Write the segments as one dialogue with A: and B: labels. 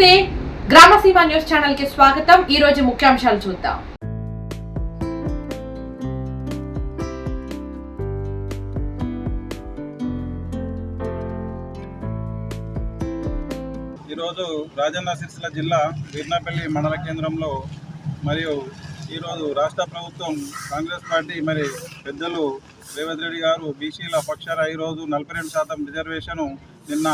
A: నమస్తే గ్రామసీమ news channel కి స్వాగతం। ఈ రోజు ముఖ్యాంశాలు చూద్దాం।
B: ఈ రోజు రాజన్న సిరిసిల్ల జిల్లా వీర్నాపల్లి మండల కేంద్రంలో మరియు ఈ రోజు రాష్ట్ర ప్రభుత్వం కాంగ్రెస్ పార్టీ మరి పెద్దలు రేవంత్ రెడ్డి గారు బీసీల పక్షాన ఈ రోజు 42% రిజర్వేషన్ నిన్న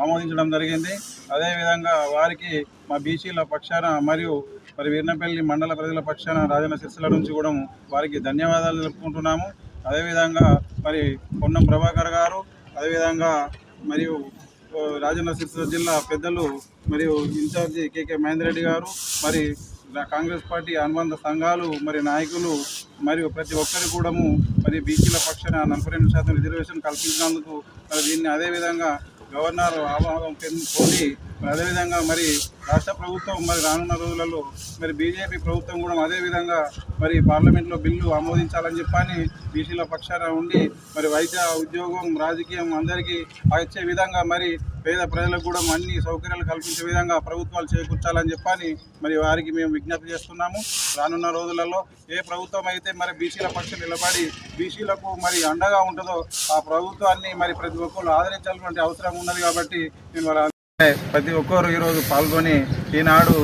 B: ఆమోదించడం జరిగింది। అదేవిధంగా వారికి మా బీసీల పక్షాన మరియు మరి వీర్నపల్లి మండల ప్రజల పక్షాన రాజన్న సిరిసిల్ల నుంచి కూడా వారికి ధన్యవాదాలు తెలుపుకుంటున్నాము। అదేవిధంగా మరి పొన్నం ప్రభాకర్ గారు అదేవిధంగా మరియు రాజన్న సిరిసిల్ల జిల్లా పెద్దలు మరియు ఇన్ఛార్జి కేకే మహేందర్ రెడ్డి గారు మరి కాంగ్రెస్ పార్టీ అనుబంధ సంఘాలు మరి నాయకులు మరియు ప్రతి ఒక్కరి కూడా మరి బీసీల పక్షాన 42% రిజర్వేషన్ కల్పించినందుకు మరి దీన్ని అదేవిధంగా గవర్నర్ ఆమోదం పొంది అదేవిధంగా మరి రాష్ట్ర ప్రభుత్వం మరి రానున్న రోజులలో మరి బీజేపీ ప్రభుత్వం కూడా అదేవిధంగా మరి పార్లమెంట్లో బిల్లు ఆమోదించాలని చెప్పని బీసీల పక్షాన ఉండి మరి వైద్య ఉద్యోగం రాజకీయం అందరికీ వచ్చే విధంగా మరి పేద ప్రజలకు కూడా అన్ని సౌకర్యాలు కల్పించే విధంగా ప్రభుత్వాలు చేకూర్చాలని చెప్పని మరి వారికి మేము విజ్ఞప్తి చేస్తున్నాము। రానున్న రోజులలో ఏ ప్రభుత్వం అయితే మరి బీసీల పక్షం నిలబడి బీసీలకు మరి అండగా ఉంటుందో ఆ ప్రభుత్వాన్ని మరి ప్రతి ఒక్కరు ఆదరించాల్సిన అవసరం ఉన్నది। కాబట్టి నేను ప్రతి ఒక్కరు ఈరోజు పాల్గొని ఈనాడు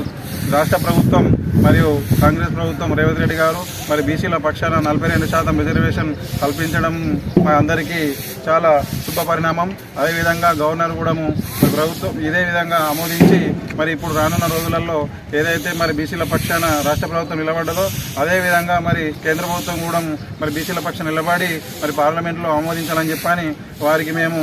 B: రాష్ట్ర ప్రభుత్వం మరియు కాంగ్రెస్ ప్రభుత్వం రేవంత్ రెడ్డి గారు మరి బీసీల పక్షాన 42% రిజర్వేషన్ కల్పించడం మా అందరికీ చాలా శుభ పరిణామం। అదేవిధంగా గవర్నర్ కూడా ప్రభుత్వం ఇదే విధంగా ఆమోదించి మరి ఇప్పుడు రానున్న రోజులలో ఏదైతే మరి బీసీల పక్షాన రాష్ట్ర ప్రభుత్వం నిలబడ్డదో అదేవిధంగా మరి కేంద్ర ప్రభుత్వం కూడా మరి బీసీల పక్షాన నిలబడి మరి పార్లమెంట్లో ఆమోదించాలని చెప్పని వారికి మేము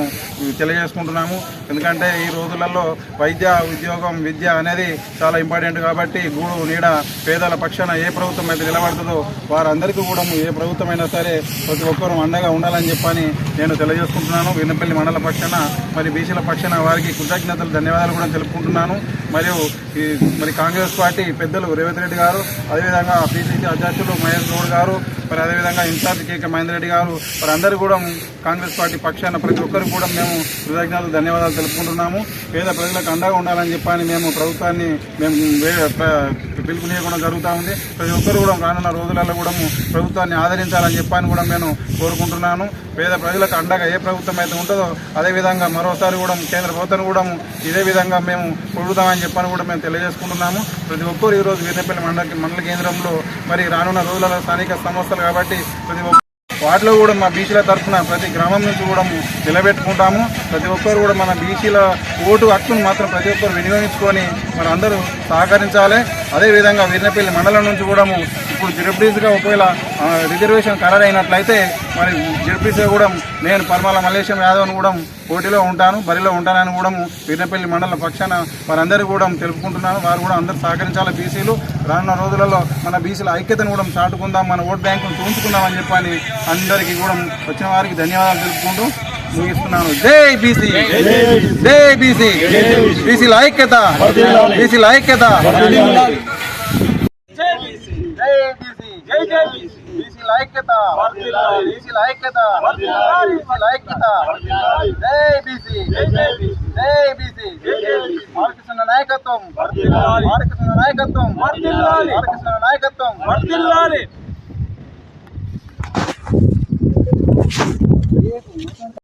B: తెలియజేసుకుంటున్నాము। ఎందుకంటే ఈ రోజులలో వైద్య ఉద్యోగం విద్య అనేది చాలా ఇంపార్టెంట్ కాబట్టి గూడు నీడ పేదల పక్షాన ఏ ప్రభుత్వం అయితే నిలబడుతుందో వారందరికీ కూడా ఏ ప్రభుత్వం అయినా సరే ప్రతి ఒక్కరూ అండగా ఉండాలని చెప్పని నేను తెలియజేసుకుంటున్నాను। వీర్నపల్లి మండల పక్షాన మరి బీసీల పక్షాన వారికి కృతజ్ఞతలు ధన్యవాదాలు కూడా తెలుపుకుంటున్నాను। మరియు మరి కాంగ్రెస్ పార్టీ పెద్దలు రేవంత్ రెడ్డి గారు అదేవిధంగా పిసిసి అధ్యక్షులు మహేష్ గౌడ్ గారు మరి అదేవిధంగా ఇన్ఛార్జ్ కేకే మహేందర్ రెడ్డి గారు మరి అందరూ కూడా కాంగ్రెస్ పార్టీ పక్షాన ప్రతి ఒక్కరికి కూడా మేము కృతజ్ఞతలు ధన్యవాదాలు తెలుపుకుంటున్నాము। పేద ప్రజలకు అండగా ఉండాలని చెప్పని మేము ప్రభుత్వాన్ని మేము పిలుపునియకుండా జరుగుతూ ఉంది। ప్రతి ఒక్కరు కూడా రానున్న రోజులలో కూడా ప్రభుత్వాన్ని ఆదరించాలని చెప్పని కూడా నేను కోరుకుంటున్నాను। పేద ప్రజలకు అండగా ఏ ప్రభుత్వం అయితే ఉంటుందో అదేవిధంగా మరోసారి కూడా కేంద్ర ప్రభుత్వం కూడా ఇదే విధంగా మేము పొడుగుతామని చెప్పని కూడా మేము తెలియజేసుకుంటున్నాము। ప్రతి ఒక్కరు ఈరోజు వీర్నపల్లి మండల కేంద్రంలో మరి రానున్న రోజులలో స్థానిక సంస్థలు కాబట్టి ప్రతి వాటిలో కూడా మా బీసీల తరఫున ప్రతి గ్రామం నుంచి కూడా నిలబెట్టుకుంటాము। ప్రతి ఒక్కరు కూడా మన బీసీల ఓటు హక్కును మాత్రం ప్రతి ఒక్కరు వినియోగించుకొని మరి అందరూ సహకరించాలి। అదేవిధంగా వీర్నపల్లి మండలం నుంచి కూడా ఇప్పుడు జడ్పీటీసీగా ఒకవేళ రిజర్వేషన్ ఖరారైనట్లయితే మరి జడ్పీటీసీగా కూడా నేను పర్మాల మల్లేశం యాదవ్ను కూడా పోటీలో ఉంటాను బరిలో ఉంటానని కూడా వీర్నపల్లి మండల పక్షాన వారందరూ కూడా తెలుపుకుంటున్నాను। వారు కూడా అందరూ సహకరించాలి। బీసీలు రానున్న రోజులలో మన బీసీల ఐక్యతను కూడా చాటుకుందాం, మన ఓట్ బ్యాంకును చూంచుకుందామని చెప్పని అందరికీ కూడా వచ్చిన వారికి ధన్యవాదాలు తెలుపుకుంటూ ముగిస్తున్నాను। జై బీసీ, జై బీసీ, బీసీల ఐక్యత, బీసీల ఐక్యత, బీసీల ఐక్యత, బీసీల ఐక్యత, బీసీల ఐక్యత, జై బీసీ, జై బీసీ, బాలకృష్ణ నాయకత్వం, బాలకృష్ణ నాయకత్వం, బాలకృష్ణ నాయకత్వం వర్ధిల్లాలి।